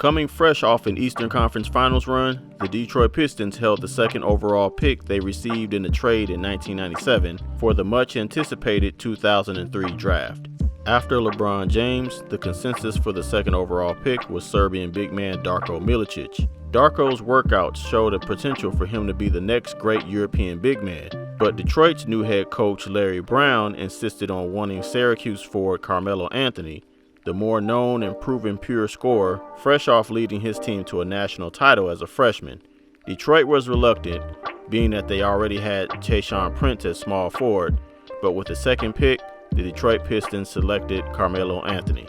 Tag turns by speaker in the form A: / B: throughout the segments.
A: Coming fresh off an Eastern Conference Finals run, the Detroit Pistons held the second overall pick they received in the trade in 1997 for the much-anticipated 2003 draft. After LeBron James, the consensus for the second overall pick was Serbian big man Darko Milicic. Darko's workouts showed a potential for him to be the next great European big man, but Detroit's new head coach Larry Brown insisted on wanting Syracuse forward Carmelo Anthony, the more known and proven pure scorer, fresh off leading his team to a national title as a freshman. Detroit was reluctant, being that they already had Tayshaun Prince as small forward, but with the second pick, the Detroit Pistons selected Carmelo Anthony.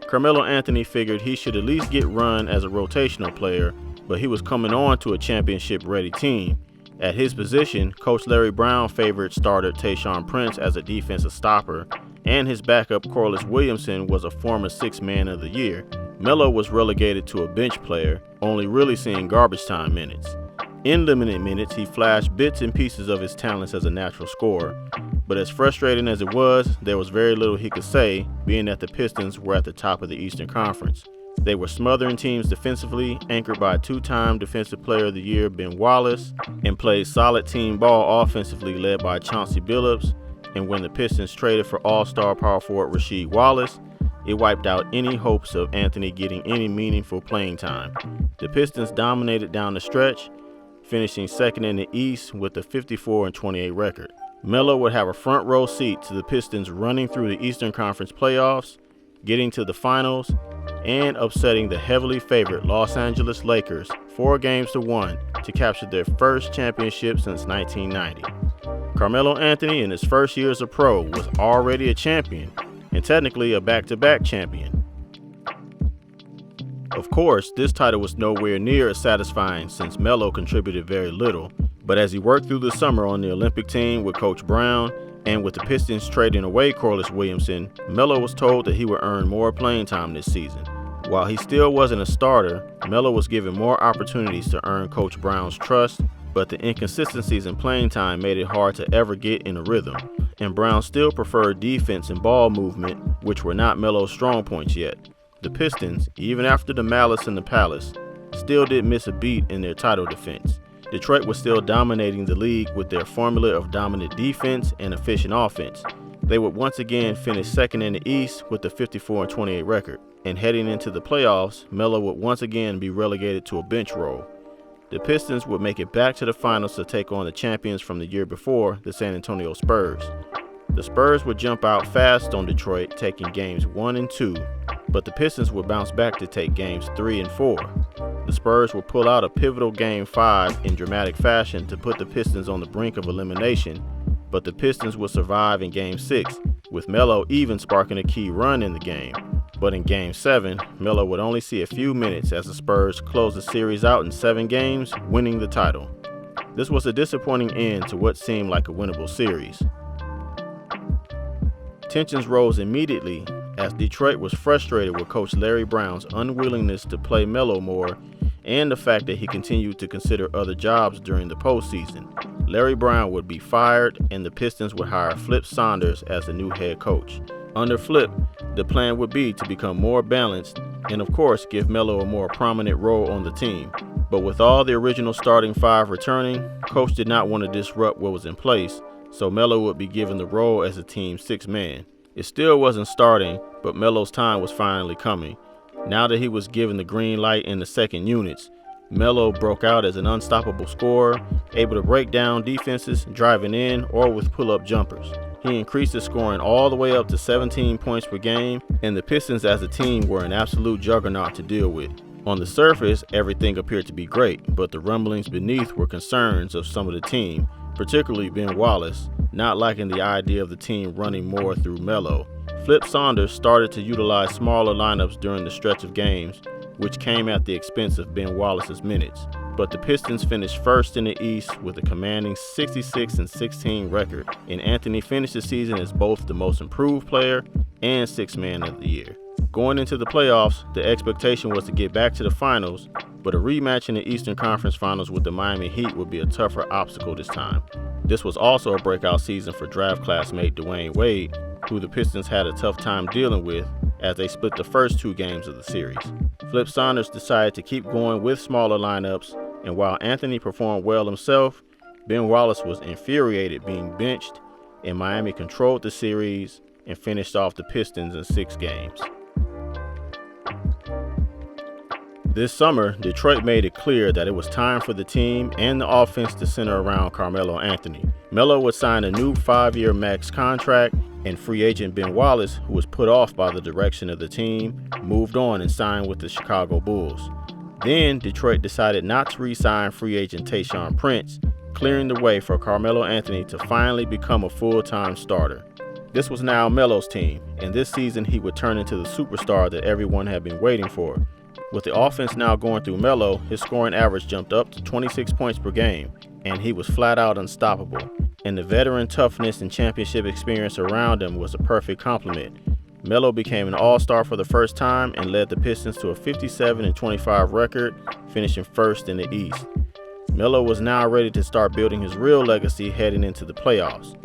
A: Carmelo Anthony figured he should at least get run as a rotational player, but he was coming on to a championship-ready team. At his position, Coach Larry Brown favored starter Tayshaun Prince as a defensive stopper, and his backup Corliss Williamson was a former Sixth Man of the Year. Melo was relegated to a bench player, only really seeing garbage time minutes. In limited minutes, he flashed bits and pieces of his talents as a natural scorer, but as frustrating as it was, there was very little he could say, being that the Pistons were at the top of the Eastern Conference. They were smothering teams defensively, anchored by two-time Defensive Player of the Year Ben Wallace, and played solid team ball offensively led by Chauncey Billups. And when the Pistons traded for all-star power forward Rasheed Wallace, it wiped out any hopes of Anthony getting any meaningful playing time. The Pistons dominated down the stretch, finishing second in the East with a 54-28 record. Melo would have a front row seat to the Pistons running through the Eastern Conference playoffs, getting to the finals, and upsetting the heavily favored Los Angeles Lakers 4-1 to capture their first championship since 1990. Carmelo Anthony in his first year as a pro was already a champion, and technically a back-to-back champion. Of course, this title was nowhere near as satisfying since Melo contributed very little, but as he worked through the summer on the Olympic team with Coach Brown, and with the Pistons trading away Corliss Williamson, Melo was told that he would earn more playing time this season. While he still wasn't a starter, Melo was given more opportunities to earn Coach Brown's trust, but the inconsistencies in playing time made it hard to ever get in a rhythm, and Brown still preferred defense and ball movement, which were not Melo's strong points yet. The Pistons, even after the malice in the palace, still didn't miss a beat in their title defense. Detroit was still dominating the league with their formula of dominant defense and efficient offense. They would once again finish second in the East with a 54-28 record, and heading into the playoffs, Melo would once again be relegated to a bench role. The Pistons would make it back to the finals to take on the champions from the year before, the San Antonio Spurs. The Spurs would jump out fast on Detroit, taking games 1 and 2, but the Pistons would bounce back to take games 3 and 4. The Spurs would pull out a pivotal Game 5 in dramatic fashion to put the Pistons on the brink of elimination, but the Pistons would survive in Game 6, with Melo even sparking a key run in the game. But in Game 7, Melo would only see a few minutes as the Spurs closed the series out in 7 games, winning the title. This was a disappointing end to what seemed like a winnable series. Tensions rose immediately as Detroit was frustrated with Coach Larry Brown's unwillingness to play Melo more and the fact that he continued to consider other jobs during the postseason. Larry Brown would be fired and the Pistons would hire Flip Saunders as the new head coach. Under Flip, the plan would be to become more balanced and of course give Melo a more prominent role on the team. But with all the original starting 5 returning, Coach did not want to disrupt what was in place, so Melo would be given the role as the team's 6th man. It still wasn't starting, but Melo's time was finally coming. Now that he was given the green light in the second units, Melo broke out as an unstoppable scorer, able to break down defenses, driving in, or with pull-up jumpers. He increased his scoring all the way up to 17 points per game, and the Pistons as a team were an absolute juggernaut to deal with. On the surface, everything appeared to be great, but the rumblings beneath were concerns of some of the team, particularly Ben Wallace, not liking the idea of the team running more through Melo. Flip Saunders started to utilize smaller lineups during the stretch of games, which came at the expense of Ben Wallace's minutes. But the Pistons finished first in the East with a commanding 66-16 record, and Anthony finished the season as both the most improved player and 6th Man of the Year. Going into the playoffs, the expectation was to get back to the finals, but a rematch in the Eastern Conference Finals with the Miami Heat would be a tougher obstacle this time. This was also a breakout season for draft classmate Dwayne Wade, who the Pistons had a tough time dealing with as they split the first 2 games of the series. Flip Saunders decided to keep going with smaller lineups, and while Anthony performed well himself, Ben Wallace was infuriated being benched, and Miami controlled the series and finished off the Pistons in 6 games. This summer, Detroit made it clear that it was time for the team and the offense to center around Carmelo Anthony. Melo would sign a new 5-year max contract, and free agent Ben Wallace, who was put off by the direction of the team, moved on and signed with the Chicago Bulls. Then, Detroit decided not to re-sign free agent Tayshaun Prince, clearing the way for Carmelo Anthony to finally become a full-time starter. This was now Melo's team, and this season he would turn into the superstar that everyone had been waiting for. With the offense now going through Melo, his scoring average jumped up to 26 points per game, and he was flat out unstoppable. And the veteran toughness and championship experience around him was a perfect complement. Melo became an all-star for the first time and led the Pistons to a 57-25 record, finishing first in the East. Melo was now ready to start building his real legacy heading into the playoffs.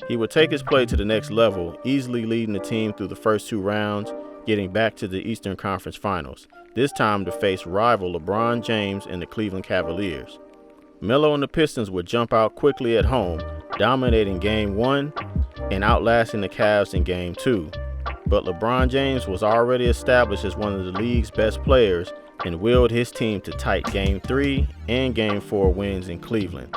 A: He would take his play to the next level, easily leading the team through the first 2 rounds, getting back to the Eastern Conference Finals, this time to face rival LeBron James and the Cleveland Cavaliers. Melo and the Pistons would jump out quickly at home, dominating Game 1 and outlasting the Cavs in Game 2. But LeBron James was already established as one of the league's best players and willed his team to tight Game 3 and Game 4 wins in Cleveland.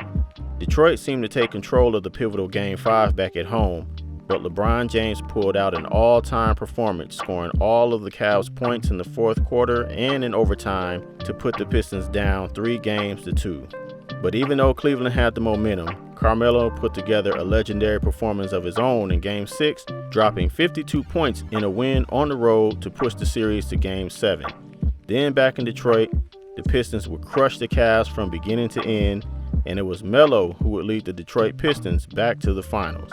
A: Detroit seemed to take control of the pivotal Game 5 back at home, but LeBron James pulled out an all-time performance, scoring all of the Cavs' points in the fourth quarter and in overtime to put the Pistons down 3-2. But even though Cleveland had the momentum, Carmelo put together a legendary performance of his own in Game 6, dropping 52 points in a win on the road to push the series to Game 7. Then back in Detroit, the Pistons would crush the Cavs from beginning to end, and it was Melo who would lead the Detroit Pistons back to the finals.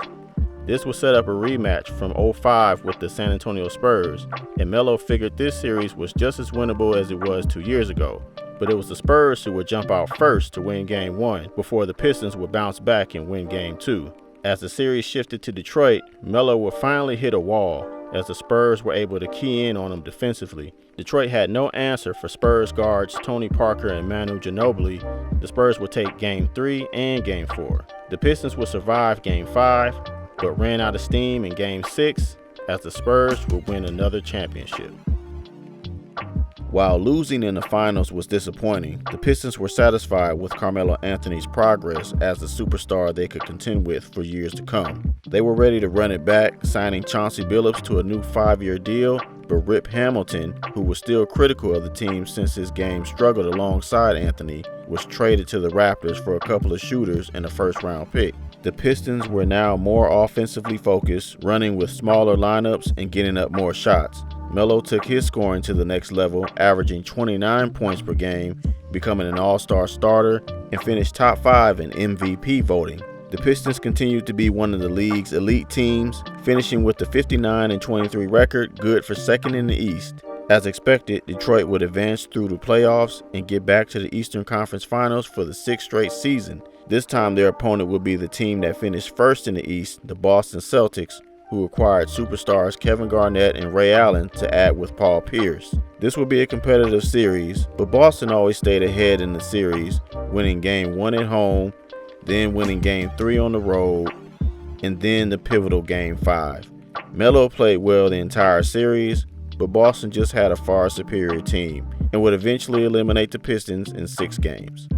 A: This would set up a rematch from 2005 with the San Antonio Spurs, and Melo figured this series was just as winnable as it was 2 years ago. But it was the Spurs who would jump out first to win Game 1 before the Pistons would bounce back and win Game 2. As the series shifted to Detroit, Melo would finally hit a wall as the Spurs were able to key in on him defensively. Detroit had no answer for Spurs guards Tony Parker and Manu Ginobili. The Spurs would take Game 3 and Game 4. The Pistons would survive Game 5, but ran out of steam in Game 6 as the Spurs would win another championship. While losing in the finals was disappointing, the Pistons were satisfied with Carmelo Anthony's progress as the superstar they could contend with for years to come. They were ready to run it back, signing Chauncey Billups to a new 5-year deal, but Rip Hamilton, who was still critical of the team since his game struggled alongside Anthony, was traded to the Raptors for a couple of shooters and a first-round pick. The Pistons were now more offensively focused, running with smaller lineups and getting up more shots. Melo took his scoring to the next level, averaging 29 points per game, becoming an all-star starter, and finished top 5 in MVP voting. The Pistons continued to be one of the league's elite teams, finishing with the 59-23 record, good for second in the East. As expected, Detroit would advance through the playoffs and get back to the Eastern Conference Finals for the 6th straight season. This time their opponent would be the team that finished first in the East, the Boston Celtics, who acquired superstars Kevin Garnett and Ray Allen to add with Paul Pierce. This would be a competitive series, but Boston always stayed ahead in the series, winning Game 1 at home, then winning Game 3 on the road, and then the pivotal Game 5. Melo played well the entire series, but Boston just had a far superior team and would eventually eliminate the Pistons in 6 games.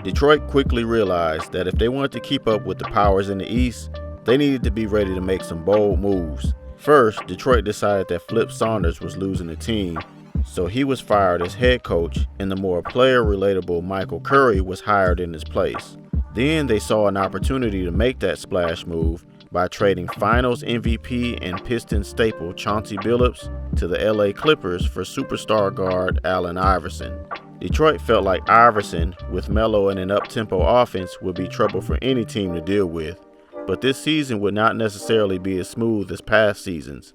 A: Detroit quickly realized that if they wanted to keep up with the powers in the East, they needed to be ready to make some bold moves. First, Detroit decided that Flip Saunders was losing the team, so he was fired as head coach, and the more player-relatable Michael Curry was hired in his place. Then they saw an opportunity to make that splash move by trading Finals MVP and Pistons staple Chauncey Billups to the LA Clippers for superstar guard Allen Iverson. Detroit felt like Iverson, with Melo and an up-tempo offense, would be trouble for any team to deal with, but this season would not necessarily be as smooth as past seasons.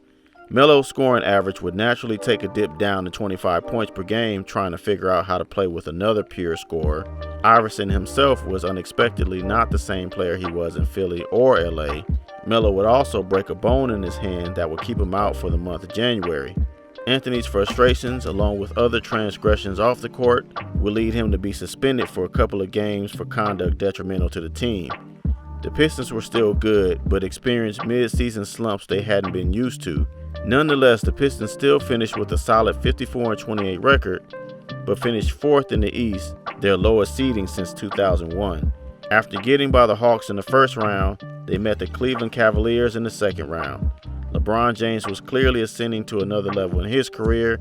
A: Melo's scoring average would naturally take a dip down to 25 points per game trying to figure out how to play with another pure scorer. Iverson himself was unexpectedly not the same player he was in Philly or LA. Melo would also break a bone in his hand that would keep him out for the month of January. Anthony's frustrations, along with other transgressions off the court, would lead him to be suspended for a couple of games for conduct detrimental to the team. The Pistons were still good, but experienced mid-season slumps they hadn't been used to. Nonetheless, the Pistons still finished with a solid 54-28 record, but finished 4th in the East, their lowest seeding since 2001. After getting by the Hawks in the first round, they met the Cleveland Cavaliers in the second round. LeBron James was clearly ascending to another level in his career,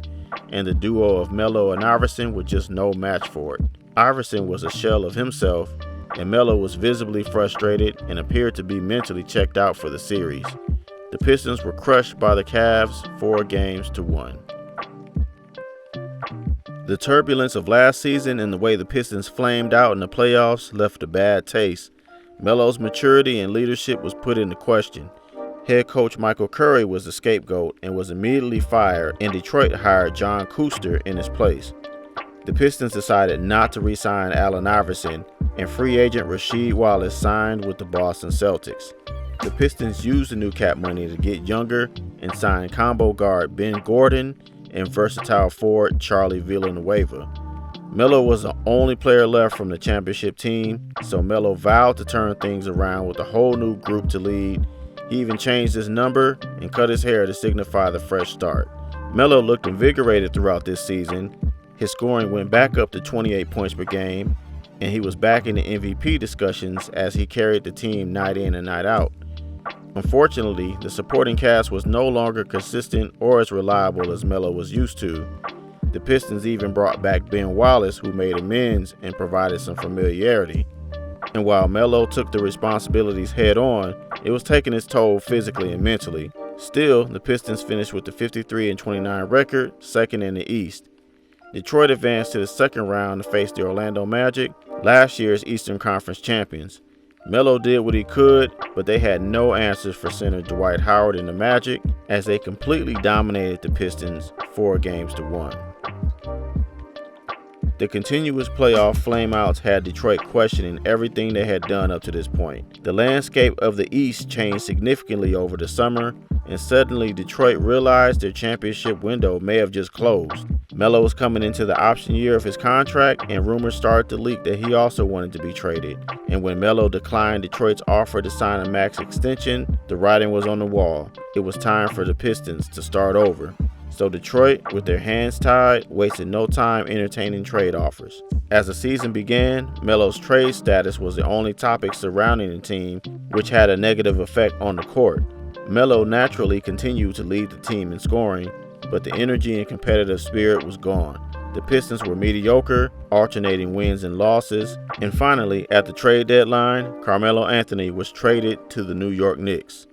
A: and the duo of Melo and Iverson were just no match for it. Iverson was a shell of himself, and Melo was visibly frustrated and appeared to be mentally checked out for the series. The Pistons were crushed by the Cavs 4-1. The turbulence of last season and the way the Pistons flamed out in the playoffs left a bad taste. Melo's maturity and leadership was put into question. Head coach Michael Curry was the scapegoat and was immediately fired, and Detroit hired John Kuster in his place. The Pistons decided not to re-sign Allen Iverson, and free agent Rasheed Wallace signed with the Boston Celtics. The Pistons used the new cap money to get younger and sign combo guard Ben Gordon and versatile forward Charlie Villanueva. Melo was the only player left from the championship team, so Melo vowed to turn things around with a whole new group to lead. He even changed his number and cut his hair to signify the fresh start. Melo looked invigorated throughout this season. His scoring went back up to 28 points per game, and he was back in the MVP discussions as he carried the team night in and night out. Unfortunately, the supporting cast was no longer consistent or as reliable as Melo was used to. The Pistons even brought back Ben Wallace, who made amends and provided some familiarity. And while Melo took the responsibilities head on, it was taking its toll physically and mentally. Still, the Pistons finished with the 53-29 record, second in the East. Detroit advanced to the second round to face the Orlando Magic, last year's Eastern Conference champions. Melo did what he could, but they had no answers for center Dwight Howard and the Magic as they completely dominated the Pistons 4-1. The continuous playoff flameouts had Detroit questioning everything they had done up to this point. The landscape of the East changed significantly over the summer, and suddenly Detroit realized their championship window may have just closed. Melo was coming into the option year of his contract, and rumors started to leak that he also wanted to be traded. And when Melo declined Detroit's offer to sign a max extension, the writing was on the wall. It was time for the Pistons to start over. So Detroit, with their hands tied, wasted no time entertaining trade offers. As the season began, Melo's trade status was the only topic surrounding the team, which had a negative effect on the court. Melo naturally continued to lead the team in scoring, but the energy and competitive spirit was gone. The Pistons were mediocre, alternating wins and losses, and finally, at the trade deadline, Carmelo Anthony was traded to the New York Knicks.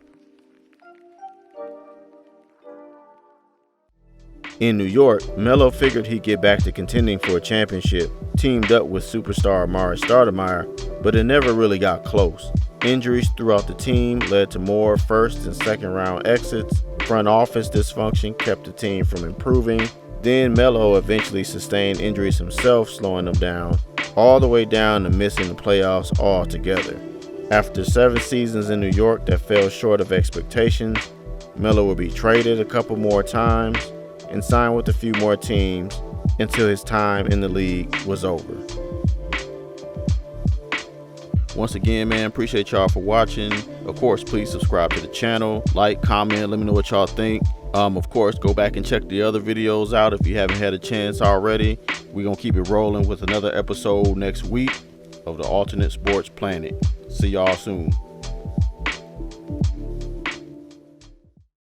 A: In New York, Melo figured he'd get back to contending for a championship, teamed up with superstar Amar'e Stoudemire, but it never really got close. Injuries throughout the team led to more first and second round exits. Front office dysfunction kept the team from improving. Then Melo eventually sustained injuries himself, slowing them down, all the way down to missing the playoffs altogether. After 7 seasons in New York that fell short of expectations, Melo would be traded a couple more times and signed with a few more teams until his time in the league was over. Once again, man, appreciate y'all for watching. Of course, please subscribe to the channel, like, comment, let me know what y'all think. Of course, go back and check the other videos out if you haven't had a chance already. We're going to keep it rolling with another episode next week of the Alternate Sports Planet. See y'all soon.